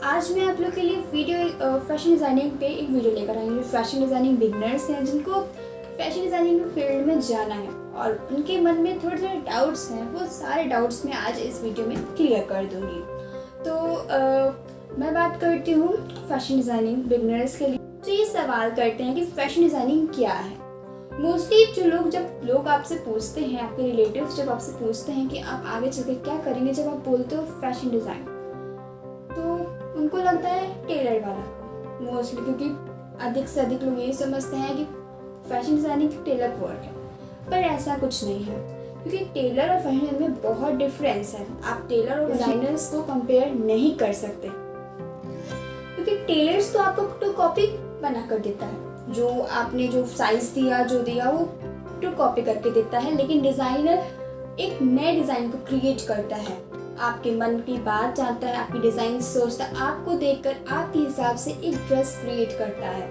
आज मैं आप लोग के लिए फैशन डिज़ाइनिंग पे एक वीडियो लेकर आई हूँ। फैशन डिज़ाइनिंग बिगनर्स हैं जिनको फैशन डिज़ाइनिंग फील्ड में जाना है और उनके मन में थोड़े थोड़े डाउट्स हैं, वो सारे डाउट्स मैं आज इस वीडियो में क्लियर कर दूँगी। तो मैं बात करती हूँ फैशन डिज़ाइनिंग बिगनर्स के लिए। तो ये सवाल करते हैं कि फैशन डिज़ाइनिंग क्या है। मोस्टली जब लोग आपसे पूछते हैं, आपके रिलेटिव्स जब आपसे पूछते हैं कि आप आगे चल के क्या करेंगे, जब आप बोलते हो फैशन डिज़ाइन, तो उनको लगता है टेलर वाला मोस्टली, क्योंकि अधिक से अधिक लोग यही समझते हैं कि फैशन डिज़ाइनिंग टेलर वर्क है। पर ऐसा कुछ नहीं है, क्योंकि टेलर और फैशन डिज़ाइनिंग में बहुत डिफरेंस है। आप टेलर और डिज़ाइनर्स को कंपेयर नहीं कर सकते, क्योंकि टेलर्स तो आपको टू कॉपी बना कर देता है, जो आपने जो साइज दिया वो टू कॉपी करके देता है। लेकिन डिज़ाइनर एक नए डिज़ाइन को क्रिएट करता है, आपके मन की बात जानता है, आपकी डिज़ाइन सोचता है, आपको देखकर आपके हिसाब से एक ड्रेस क्रिएट करता है।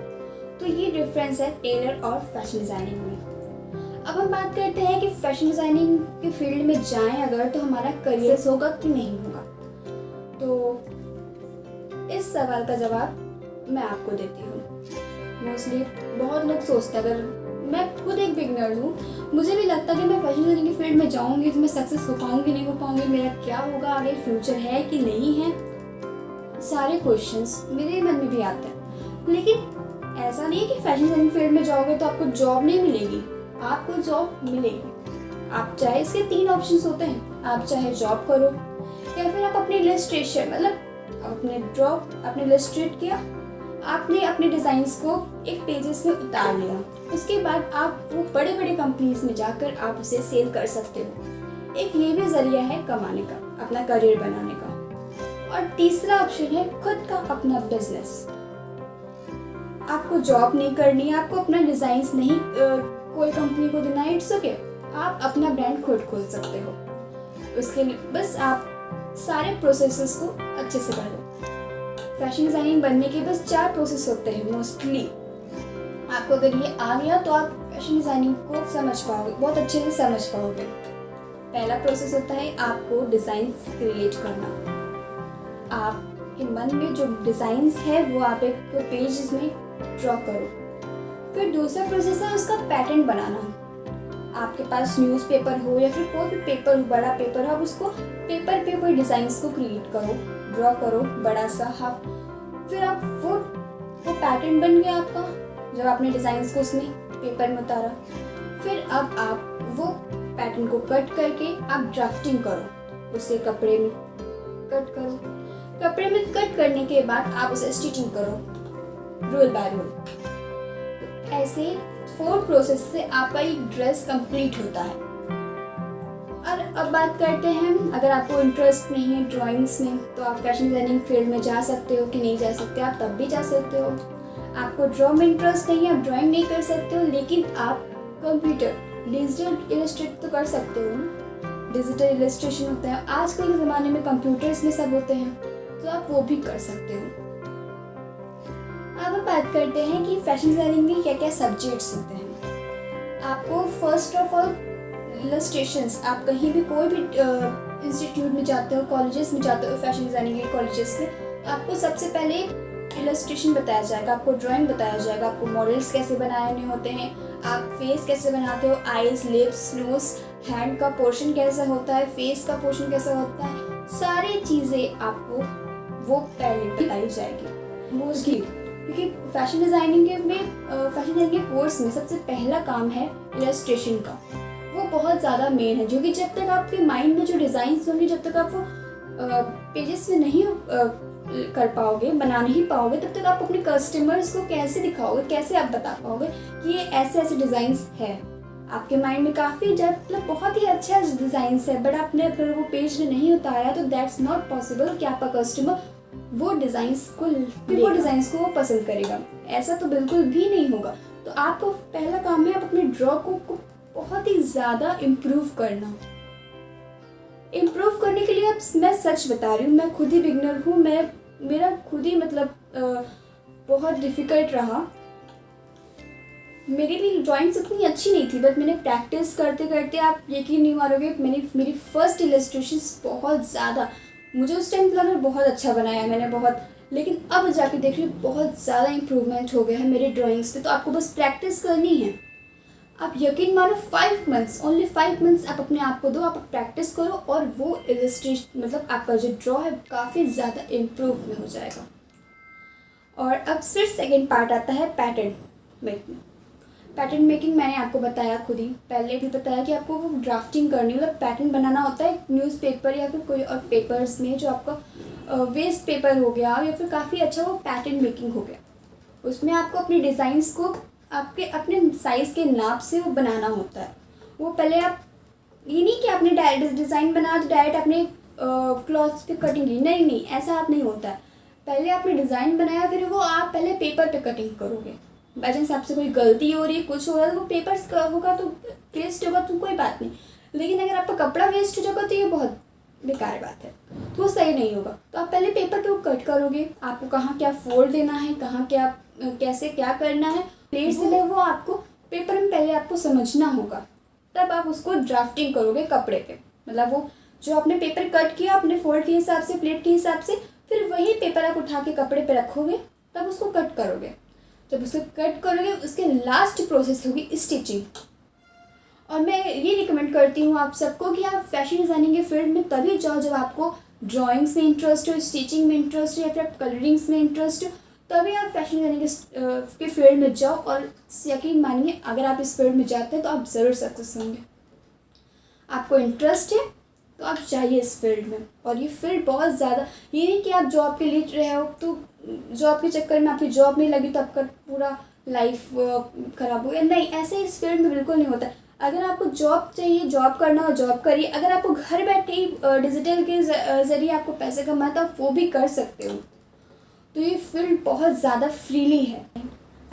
तो ये डिफरेंस है टेलर और फैशन डिज़ाइनिंग में। अब हम बात करते हैं कि फैशन डिज़ाइनिंग के फील्ड में जाएं अगर, तो हमारा करियर होगा कि नहीं होगा। तो इस सवाल का जवाब मैं आपको देती हूँ। मोस्टली बहुत लोग सोचते हैं, अगर मैं खुद एक बिगनर हूँ, मुझे भी लगता है कि मैं फैशन डिज़ाइनिंग की फील्ड में जाऊँगी तो मैं सक्सेस हो पाऊँगी नहीं हो पाऊँगी, मेरा क्या होगा आगे, फ्यूचर है कि नहीं है, सारे क्वेश्चंस मेरे मन में भी आते हैं। लेकिन ऐसा नहीं है कि फैशन डिज़ाइनिंग फील्ड में जाओगे तो आपको जॉब नहीं मिलेगी, आपको जॉब मिलेगी। आप चाहे, इसके 3 ऑप्शंस होते हैं, आप चाहे जॉब करो या फिर आप अपनी इलस्ट्रेशन, मतलब आपने इलस्ट्रेट किया, आपने अपने डिज़ाइंस को एक पेजेस में उतार लिया, उसके बाद आप वो बड़े बड़े कंपनीज में जाकर आप उसे सेल कर सकते हो। एक ये भी जरिया है कमाने का, अपना करियर बनाने का। और तीसरा ऑप्शन है खुद का अपना बिजनेस। आपको जॉब नहीं करनी है, आपको अपना डिज़ाइंस नहीं कोई कंपनी को देना है, इट्स ओके, आप अपना ब्रांड खुद खोल सकते हो। उसके लिए बस आप सारे प्रोसेसेस को अच्छे से करो। फैशन डिज़ाइनिंग बनने के बस 4 प्रोसेस होते हैं मोस्टली। आपको अगर ये आ गया तो आप फैशन डिज़ाइनिंग को समझ पाओगे, बहुत अच्छे से समझ पाओगे। पहला प्रोसेस होता है आपको डिज़ाइन क्रिएट करना। आपके मन में जो डिज़ाइंस है वो आप एक पेज में ड्रॉ करो। फिर दूसरा प्रोसेस है उसका पैटर्न बनाना। आपके पास न्यूज़पेपर हो या फिर कोई भी पेपर हो, बड़ा पेपर हो, आप उसको पेपर पे कोई डिज़ाइंस को क्रिएट करो, ड्रॉ करो बड़ा सा हाफ। फिर आप वो पैटर्न बन गया आपका, जब आपने डिज़ाइंस को उसमें पेपर में उतारा। फिर अब आप वो पैटर्न को कट करके आप ड्राफ्टिंग करो, उसे कपड़े में कट करो। कपड़े में कट करने के बाद आप उसे स्टिचिंग करो रोल बाय रोल। ऐसे 4 प्रोसेस से आपका एक ड्रेस कंप्लीट होता है। और अब बात करते हैं, अगर आपको इंटरेस्ट नहीं है ड्राइंग्स में, तो आप फैशन डिज़ाइनिंग फील्ड में जा सकते हो कि नहीं जा सकते, आप तब भी जा सकते हो। आपको ड्रॉ में इंटरेस्ट नहीं है, आप ड्राइंग नहीं कर सकते हो, लेकिन आप कंप्यूटर डिजिटल इलस्ट्रेट तो कर सकते हो ना। डिजिटल इलस्ट्रेशन होता है, आजकल के ज़माने में कंप्यूटर्स में सब होते हैं, तो आप वो भी कर सकते हो। अब हम बात करते हैं कि फैशन डिज़ाइनिंग में क्या क्या सब्जेक्ट्स होते हैं। आपको फर्स्ट ऑफ ऑल इलस्ट्रेशंस, आप कहीं भी कोई भी इंस्टीट्यूट में जाते हो, कॉलेजेस में जाते हो फैशन डिज़ाइनिंग के कॉलेजेस में, तो आपको सबसे पहले इलस्ट्रेशन बताया जाएगा, आपको ड्राइंग बताया जाएगा, आपको मॉडल्स कैसे बनाने होते हैं, आप फेस कैसे बनाते हो, आईज, लिप्स, नोज, हैंड का पोर्शन कैसा होता है, फेस का पोर्शन कैसा होता है, सारी चीज़ें आपको वो पहले बताई जाएगी मोस्टली। क्योंकि फैशन डिज़ाइनिंग के कोर्स में सबसे पहला काम है इलस्ट्रेशन का, वो बहुत ज़्यादा मेन है, जो कि जब तक आपके माइंड में जो डिज़ाइंस होंगे, जब तक आप वो पेजेस में नहीं कर पाओगे, बना नहीं पाओगे, तब तक आप अपने कस्टमर्स को कैसे दिखाओगे, कैसे आप बता पाओगे कि ये ऐसे ऐसे डिज़ाइंस है। आपके माइंड में काफ़ी मतलब बहुत ही अच्छा डिज़ाइंस है, बट आपने अगर वो पेज में नहीं उतारा तो दैट्स नॉट पॉसिबल कि आपका कस्टमर वो डिज़ाइंस को पसंद करेगा। ऐसा तो बिल्कुल भी नहीं होगा। तो आपको पहला काम है आप अपने ड्रॉ को बहुत ही ज़्यादा इम्प्रूव करना। इम्प्रूव करने के लिए अब मैं सच बता रही हूँ, मैं खुद ही बिगनर हूँ, मेरा खुद ही बहुत डिफ़िकल्ट रहा। मेरी भी ड्राइंग्स उतनी अच्छी नहीं थी, बट मैंने प्रैक्टिस करते करते, आप यकीन नहीं मारोगे, मेरी फर्स्ट इलस्ट्रेशंस बहुत ज़्यादा, मुझे उस टाइम लगा बहुत अच्छा बनाया मैंने, बहुत लेकिन अब जाके देख रही हूँ बहुत ज़्यादा इम्प्रूवमेंट हो गया है मेरे ड्राइंग्स पे। तो आपको बस प्रैक्टिस करनी है। आप यकीन मानो 5 मंथ्स, ओनली 5 मंथ्स आप अपने आप को दो, आप प्रैक्टिस करो और वो इलस्ट्रेशन मतलब आपका जो ड्रॉ है काफ़ी ज़्यादा इम्प्रूव में हो जाएगा। और अब फिर सेकंड पार्ट आता है पैटर्न मेकिंग। पैटर्न मेकिंग मैंने आपको बताया, खुद ही पहले भी बताया कि आपको वो ड्राफ्टिंग करनी, मतलब पैटर्न बनाना होता है न्यूज़पेपर या फिर कोई और पेपर्स में, जो आपका वेस्ट पेपर हो गया या फिर काफ़ी अच्छा वो पैटर्न मेकिंग हो गया। उसमें आपको अपने डिज़ाइंस को आपके अपने साइज़ के नाप से वो बनाना होता है। वो पहले आप ये नहीं कि आपने डायरेक्ट डिज़ाइन बनाया तो डायरेक्ट आपने क्लॉथ्स पे कटिंग की, नहीं ऐसा आप नहीं होता है। पहले आपने डिज़ाइन बनाया, फिर वो आप पहले पेपर पे कटिंग करोगे। बाई चांस आपसे कोई गलती हो रही है, कुछ हो रहा है, तो वो पेपर्स होगा तो वेस्ट होगा तो कोई बात नहीं, लेकिन अगर आपका कपड़ा वेस्ट हो जाएगा तो ये बहुत बेकार बात है, तो वो सही नहीं होगा। तो आप पहले पेपर पे वो कट करोगे, आपको कहाँ क्या फोल्ड देना है, कहाँ क्या कैसे क्या करना है, प्लेट से वो आपको पेपर में पहले आपको समझना होगा, तब आप उसको ड्राफ्टिंग करोगे कपड़े पे। मतलब वो जो आपने पेपर कट किया अपने फोल्ड के हिसाब से, प्लेट के हिसाब से, फिर वही पेपर आप उठा के कपड़े पे रखोगे, तब उसको कट करोगे। जब उसको कट करोगे उसके लास्ट प्रोसेस होगी स्टिचिंग। और मैं ये रिकमेंड करती हूँ आप सबको कि आप फैशन डिज़ाइनिंग के फील्ड में तभी जाओ जब आपको ड्राइंग्स में इंटरेस्ट हो, स्टिचिंग में इंटरेस्ट हो या फिर कलरिंग्स में इंटरेस्ट हो, तभी आप फैशन डिज़ाइनिंग के फील्ड में जाओ। और यकीन मानिए अगर आप इस फील्ड में जाते हैं तो आप ज़रूर सक्सेस होंगे। आपको इंटरेस्ट है तो आप जाइए इस फील्ड में। और ये फील्ड बहुत ज़्यादा, ये नहीं कि आप जॉब के लिए रहे हो तो जॉब के चक्कर में आपकी जॉब नहीं लगी तो आपका पूरा लाइफ ख़राब हो गया, नहीं, ऐसे इस फील्ड में बिल्कुल नहीं होता। अगर आपको जॉब चाहिए, जॉब करना हो जॉब करिए। अगर आपको घर बैठे ही डिजिटल के ज़रिए आपको पैसे कमाना तो आप वो भी कर सकते हो। तो ये फील्ड बहुत ज़्यादा फ्रीली है।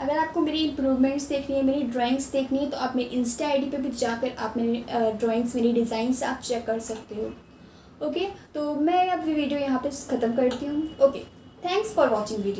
अगर आपको मेरी इम्प्रूवमेंट्स देखनी है, मेरी ड्राइंग्स देखनी है, तो आप मेरी इंस्टा आईडी पे भी जाकर आप मेरी ड्राइंग्स, मेरी डिज़ाइंस आप चेक कर सकते हो। ओके, तो मैं अब वीडियो यहाँ पे ख़त्म करती हूँ। Okay, thanks for watching video.